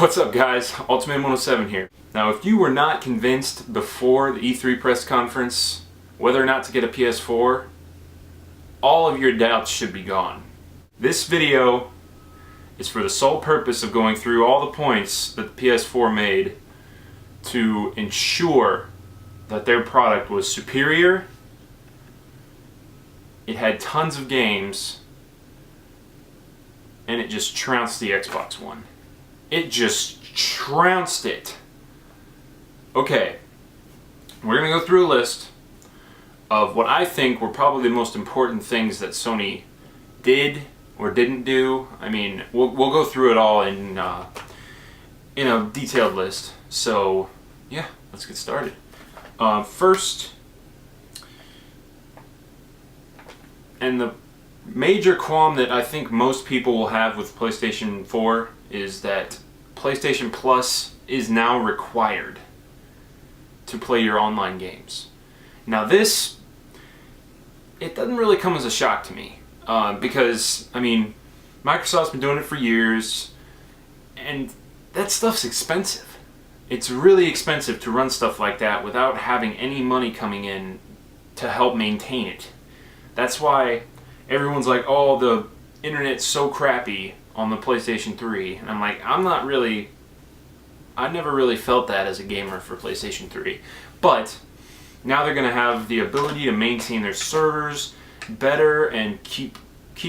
What's up guys, Ultimate107 here. Now if you were not convinced before the E3 press conference whether or not to get a PS4, all of your doubts should be gone. This video is for the sole purpose of going through all the points that the PS4 made to ensure that their product was superior, it had tons of games, and it just trounced the Xbox One. It just trounced it. Okay, we're going to go through a list of what I think were probably the most important things that Sony did or didn't do. I mean, we'll go through it all in a detailed list. So, yeah, let's get started. First, and the major qualm that I think most people will have with PlayStation 4 is that PlayStation Plus is now required to play your online games. Now this, it doesn't really come as a shock to me because, I mean, Microsoft's been doing it for years and that stuff's expensive. It's really expensive to run stuff like that without having any money coming in to help maintain it. That's why everyone's like, oh, the internet's so crappy on the PlayStation 3. And I'm like, I never really felt that as a gamer for PlayStation 3. But now they're going to have the ability to maintain their servers better and keep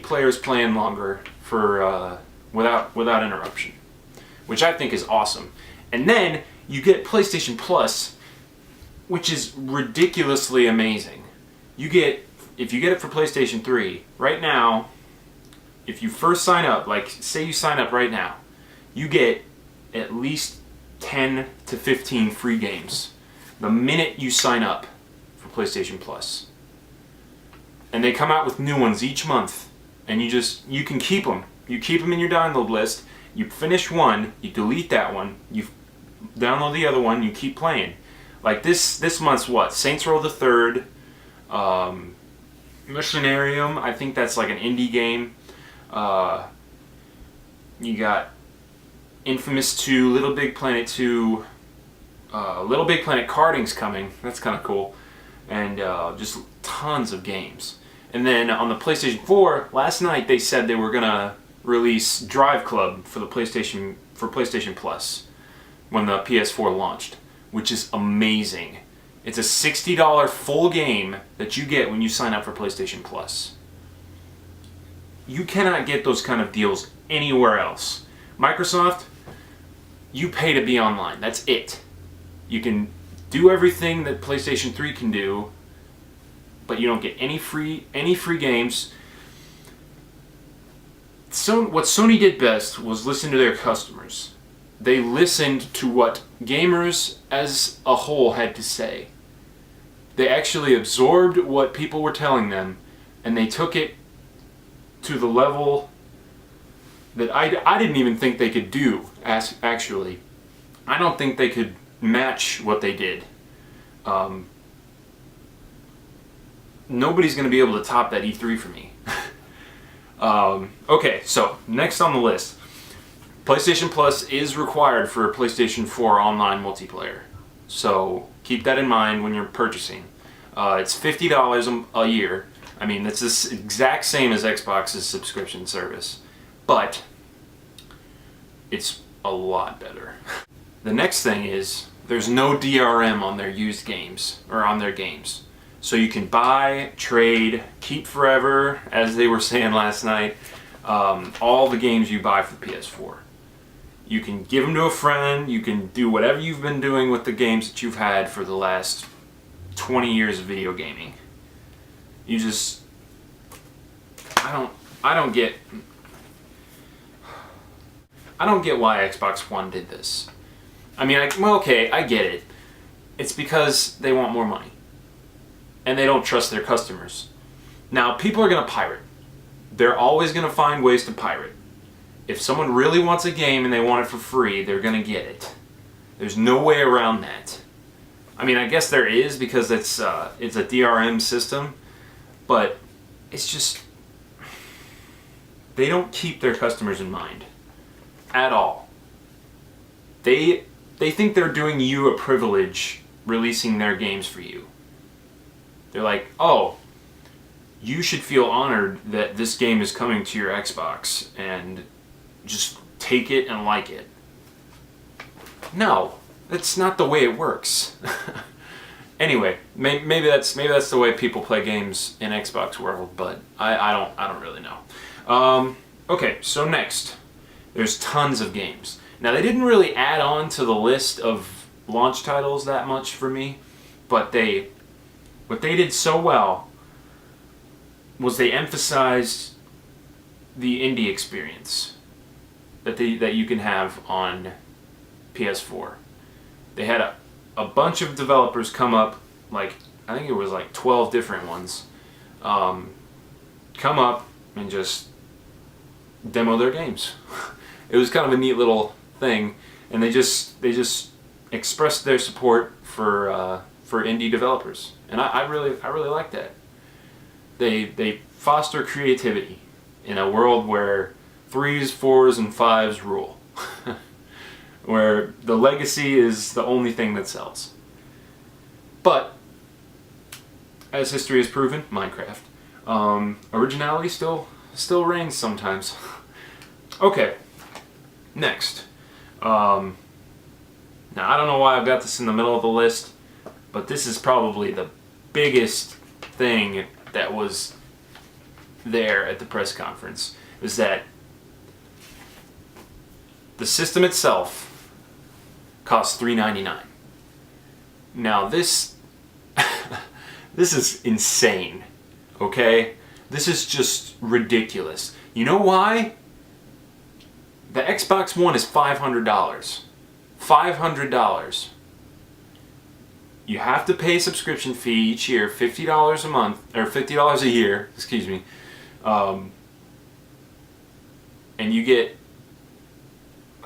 players playing longer for without interruption, which I think is awesome. And then you get PlayStation Plus, which is ridiculously amazing. If you get it for PlayStation 3, right now, if you first sign up, like say you sign up right now, you get at least 10 to 15 free games the minute you sign up for PlayStation Plus. And they come out with new ones each month, and you can keep them. You keep them in your download list. You finish one, you delete that one, you download the other one, you keep playing. Like this month's what? Saints Row the Third, Missionarium, I think that's like an indie game. You got Infamous 2, Little Big Planet 2, Little Big Planet Karting's coming, that's kind of cool, and just tons of games. And then on the PlayStation 4, last night they said they were gonna release Drive Club for PlayStation Plus when the PS4 launched, which is amazing. It's a $60 full game that you get when you sign up for PlayStation Plus. You cannot get those kind of deals anywhere else. Microsoft, you pay to be online. That's it. You can do everything that PlayStation 3 can do, but you don't get any free games. So what Sony did best was listen to their customers. They listened to what gamers as a whole had to say. They actually absorbed what people were telling them, and they took it to the level that I didn't even think they could do, actually. I don't think they could match what they did. Nobody's going to be able to top that E3 for me. Okay, so next on the list. PlayStation Plus is required for PlayStation 4 online multiplayer. So keep that in mind when you're purchasing. It's $50 a year. I mean, it's the exact same as Xbox's subscription service, but it's a lot better. The next thing is there's no DRM on their used games, or on their games. So you can buy, trade, keep forever, as they were saying last night, all the games you buy for the PS4. You can give them to a friend, you can do whatever you've been doing with the games that you've had for the last 20 years of video gaming. You just, I don't get why Xbox One did this. I mean, okay, I get it. It's because they want more money. And they don't trust their customers. Now, people are going to pirate. They're always going to find ways to pirate. If someone really wants a game and they want it for free, they're going to get it. There's no way around that. I mean, I guess there is because it's a DRM system, but it's just, they don't keep their customers in mind at all. they think they're doing you a privilege releasing their games for you. They're like, oh, you should feel honored that this game is coming to your Xbox and just take it and like it. No, that's not the way it works. Anyway, maybe that's the way people play games in Xbox world, but I don't really know. Okay, so next, there's tons of games. Now they didn't really add on to the list of launch titles that much for me, but what they did so well was they emphasized the indie experience that you can have on PS4. They had a bunch of developers come up, like I think it was like 12 different ones, come up and just demo their games. It was kind of a neat little thing, and they just expressed their support for indie developers, and I really like that. They foster creativity in a world where 3s, 4s, and 5s rule. Where the legacy is the only thing that sells. But, as history has proven, Minecraft, originality still reigns sometimes. Okay, next. Now I don't know why I've got this in the middle of the list, but this is probably the biggest thing that was there at the press conference, is that the system itself costs $399. Now this this is insane, okay? This is just ridiculous. You know why? The Xbox One is $500. $500. You have to pay a subscription fee each year, $50 a month, or $50 a year, excuse me. And you get,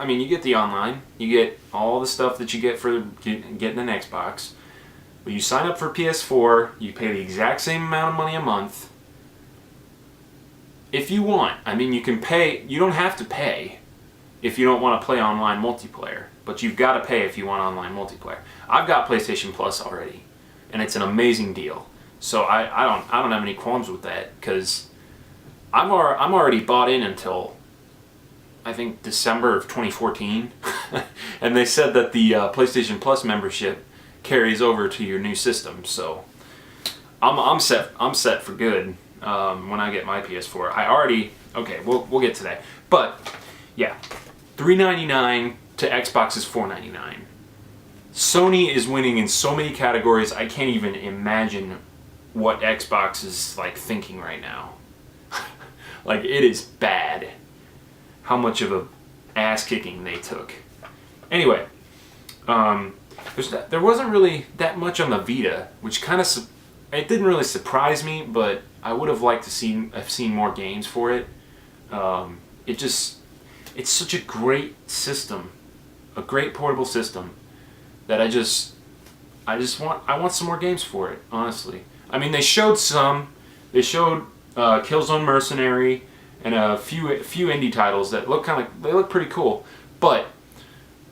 you get the online, you get all the stuff that you get for getting an Xbox. But you sign up for PS4, you pay the exact same amount of money a month. If you want, you can pay, you don't have to pay if you don't want to play online multiplayer, but you've got to pay if you want online multiplayer. I've got PlayStation Plus already, and it's an amazing deal. So I don't have any qualms with that, because I'm already bought in until I think December of 2014, and they said that the PlayStation Plus membership carries over to your new system. So I'm set for good when I get my PS4. Okay, we'll get to that, but yeah, $399 to Xbox is $499. Sony is winning in so many categories. I can't even imagine what Xbox is like thinking right now. Like, it is bad how much of a ass kicking they took. Anyway, there wasn't really that much on the Vita, which kind of it didn't really surprise me, but I would have liked to have seen more games for it. It's such a great system, a great portable system, that I want some more games for it, honestly. They showed some. They showed Killzone Mercenary and a few indie titles that look they look pretty cool, but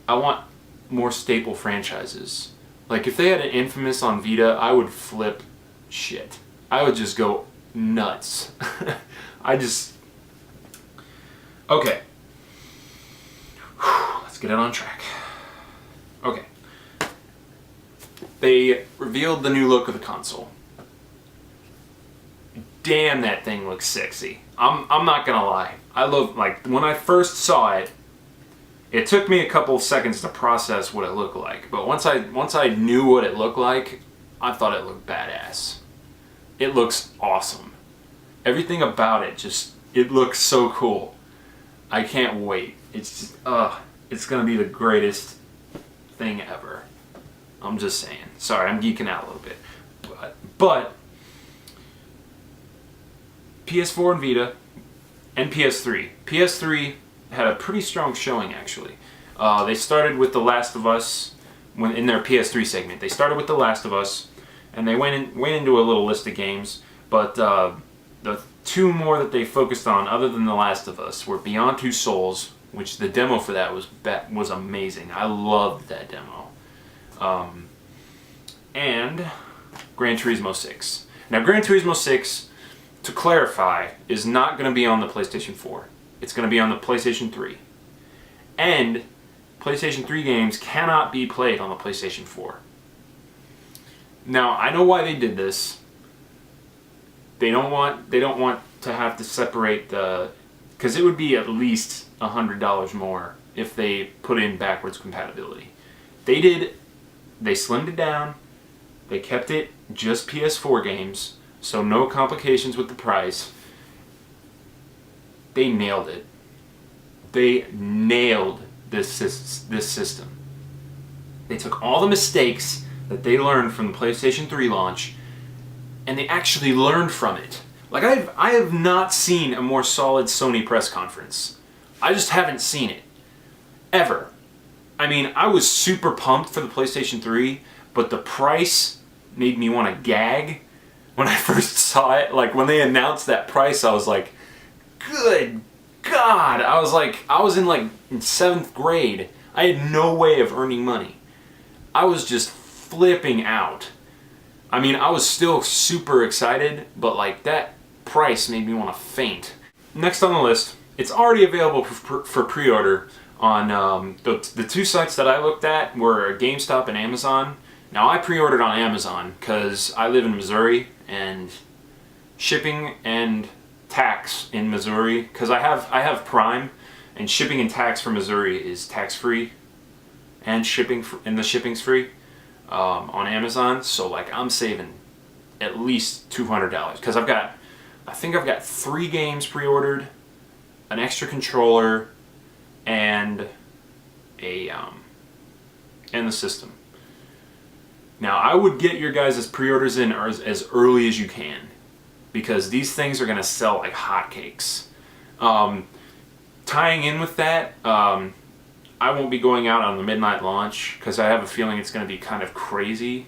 I want more staple franchises. Like, if they had an Infamous on Vita, I would flip shit. I would just go nuts. Okay. Let's get it on track. Okay. They revealed the new look of the console. Damn, that thing looks sexy. I'm not gonna lie. I love, when I first saw it, it took me a couple of seconds to process what it looked like. But once I knew what it looked like, I thought it looked badass. It looks awesome. Everything about it it looks so cool. I can't wait. It's gonna be the greatest thing ever. I'm just saying. Sorry, I'm geeking out a little bit. But PS4 and Vita and PS3. PS3 had a pretty strong showing, actually. They started with The Last of Us in their PS3 segment. They started with The Last of Us, and they went into a little list of games. But the two more that they focused on, other than The Last of Us, were Beyond Two Souls, which the demo for that was amazing. I loved that demo. And Gran Turismo 6. Now, Gran Turismo 6, to clarify, is not going to be on the PlayStation 4. It's going to be on the PlayStation 3. And PlayStation 3 games cannot be played on the PlayStation 4. Now, I know why they did this. They don't want to have to separate because it would be at least $100 more if they put in backwards compatibility. They slimmed it down. They kept it just PS4 games, so no complications with the price. They nailed it. They nailed this system. They took all the mistakes that they learned from the PlayStation 3 launch, and they actually learned from it. Like, I have not seen a more solid Sony press conference. I just haven't seen it. Ever. I mean, I was super pumped for the PlayStation 3, but the price made me want to gag when I first saw it. Like, when they announced that price, I was like, good God! I was in 7th grade. I had no way of earning money. I was just flipping out. I mean, I was still super excited, but that price made me want to faint. Next on the list, it's already available for pre-order on the two sites that I looked at were GameStop and Amazon. Now, I pre-ordered on Amazon because I live in Missouri, and shipping and tax in Missouri, because I have Prime, and shipping and tax for Missouri is tax-free, and the shipping's free on Amazon. So I'm saving at least $200 because I think I've got 3 games pre-ordered, an extra controller, and the system. Now, I would get your guys' pre-orders in as early as you can, because these things are going to sell like hotcakes. Tying in with that, I won't be going out on the midnight launch because I have a feeling it's going to be kind of crazy.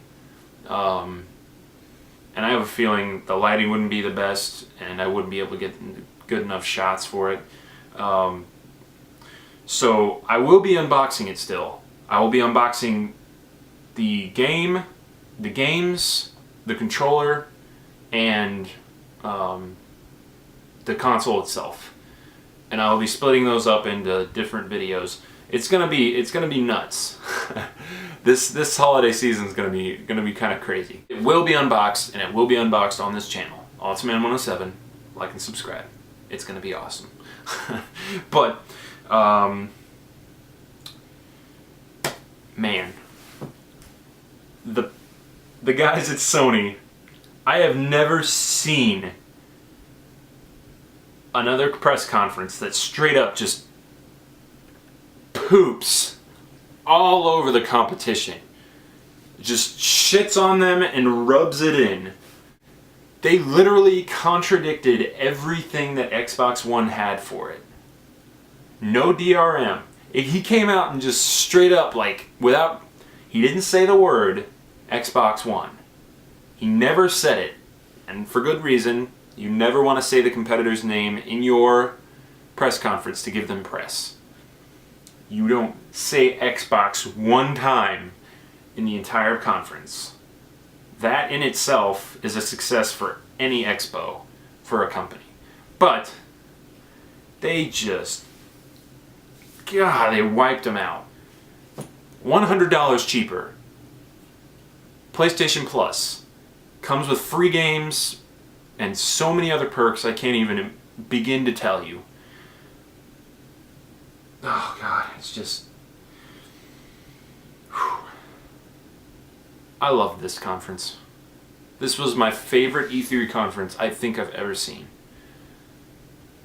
And I have a feeling the lighting wouldn't be the best, and I wouldn't be able to get good enough shots for it. So I will be unboxing it still. I will be unboxing the games, the controller, and the console itself. And I'll be splitting those up into different videos. It's gonna be nuts. This holiday season is gonna be kind of crazy. It will be unboxed, and it will be unboxed on this channel, Ultiman107. Like and subscribe. It's gonna be awesome. But man, the guys at Sony, I have never seen another press conference that straight up just poops all over the competition. Just shits on them and rubs it in. They literally contradicted everything that Xbox One had for it. No DRM. He came out and just straight up, he didn't say the word Xbox One. He never said it. And for good reason. You never want to say the competitor's name in your press conference to give them press. You don't say Xbox one time in the entire conference. That in itself is a success for any expo for a company. But they just, God, they wiped them out. $100 cheaper. PlayStation Plus comes with free games and so many other perks I can't even begin to tell you. Oh God, it's just... Whew. I love this conference. This was my favorite E3 conference I think I've ever seen.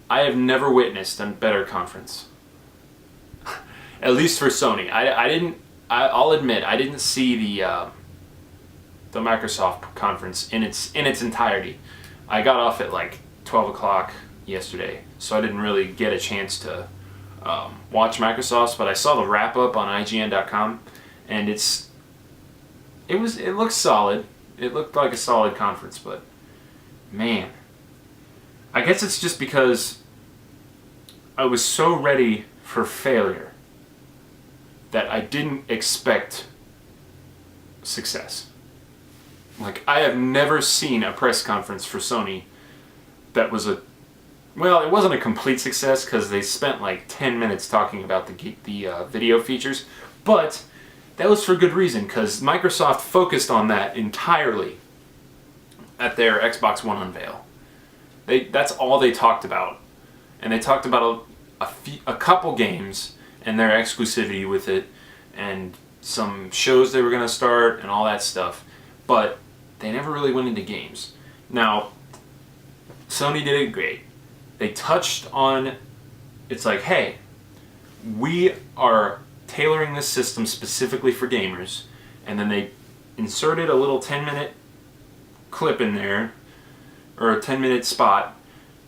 I have never witnessed a better conference. At least for Sony. I'll admit, I didn't see the Microsoft conference in its entirety. I got off at 12 o'clock yesterday, so I didn't really get a chance to watch Microsoft's, but I saw the wrap-up on IGN.com, and it looks solid. It looked like a solid conference, but man, I guess it's just because I was so ready for for failure that I didn't expect success. Like, I have never seen a press conference for Sony that was well, it wasn't a complete success because they spent like 10 minutes talking about the video features, but that was for good reason because Microsoft focused on that entirely at their Xbox One unveil. That's all they talked about. And they talked about a couple games and their exclusivity with it and some shows they were going to start and all that stuff. But they never really went into games. Now, Sony did it great. They touched on, it's like, hey, we are tailoring this system specifically for gamers. And then they inserted a little 10-minute clip in there, or a 10-minute spot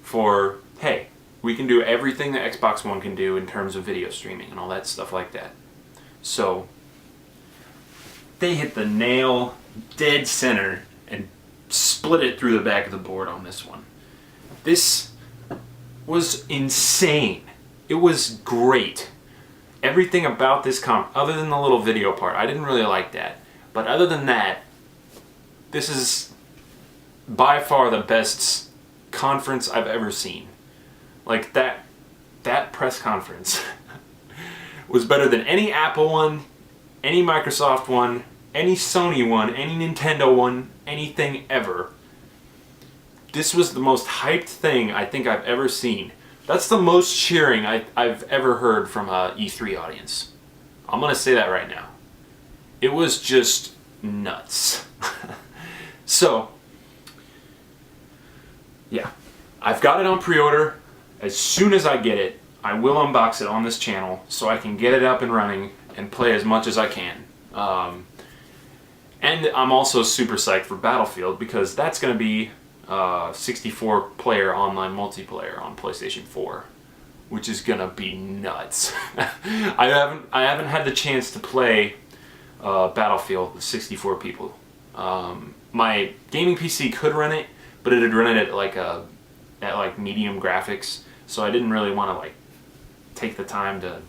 for, hey, we can do everything that Xbox One can do in terms of video streaming and all that stuff like that. So they hit the nail dead center and split it through the back of the board on this one. This was insane. It was great. Everything about this other than the little video part, I didn't really like that. But other than that, this is by far the best conference I've ever seen. Like, that press conference was better than any Apple one, any Microsoft one, any Sony one, any Nintendo one, anything ever. This was the most hyped thing I think I've ever seen. That's the most cheering I've ever heard from a E3 audience. I'm gonna say that right now. It was just nuts. So, yeah, I've got it on pre-order. As soon as I get it, I will unbox it on this channel so I can get it up and running and play as much as I can. And I'm also super psyched for Battlefield because that's going to be 64-player online multiplayer on PlayStation 4, which is going to be nuts. I haven't had the chance to play Battlefield with 64 people. My gaming PC could run it, but it had run it at like medium graphics, so I didn't really want to like take the time to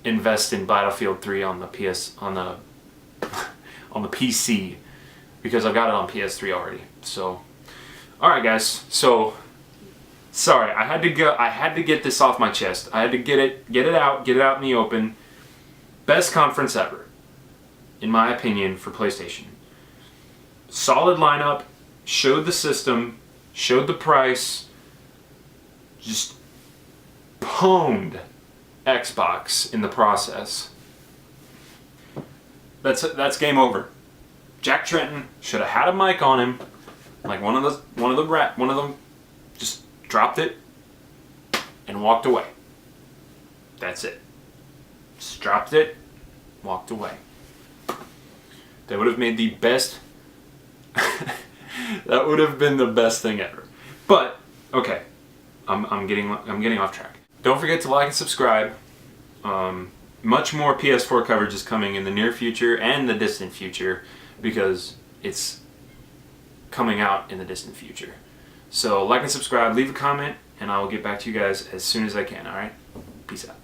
invest in Battlefield 3 on the on the PC because I've got it on PS3 already. So, all right, guys. So, sorry, I had to get this off my chest. I had to get it out in the open. Best conference ever, in my opinion, for PlayStation. Solid lineup, showed the system, showed the price, just pwned Xbox in the process. That's game over. Jack Tretton should have had a mic on him, like one of them just dropped it and walked away. That's it. Just dropped it, walked away. That would have made the best. That would have been the best thing ever. But okay, I'm getting off track. Don't forget to like and subscribe. Much more PS4 coverage is coming in the near future and the distant future because it's coming out in the distant future. So like and subscribe, leave a comment, and I will get back to you guys as soon as I can. All right, peace out.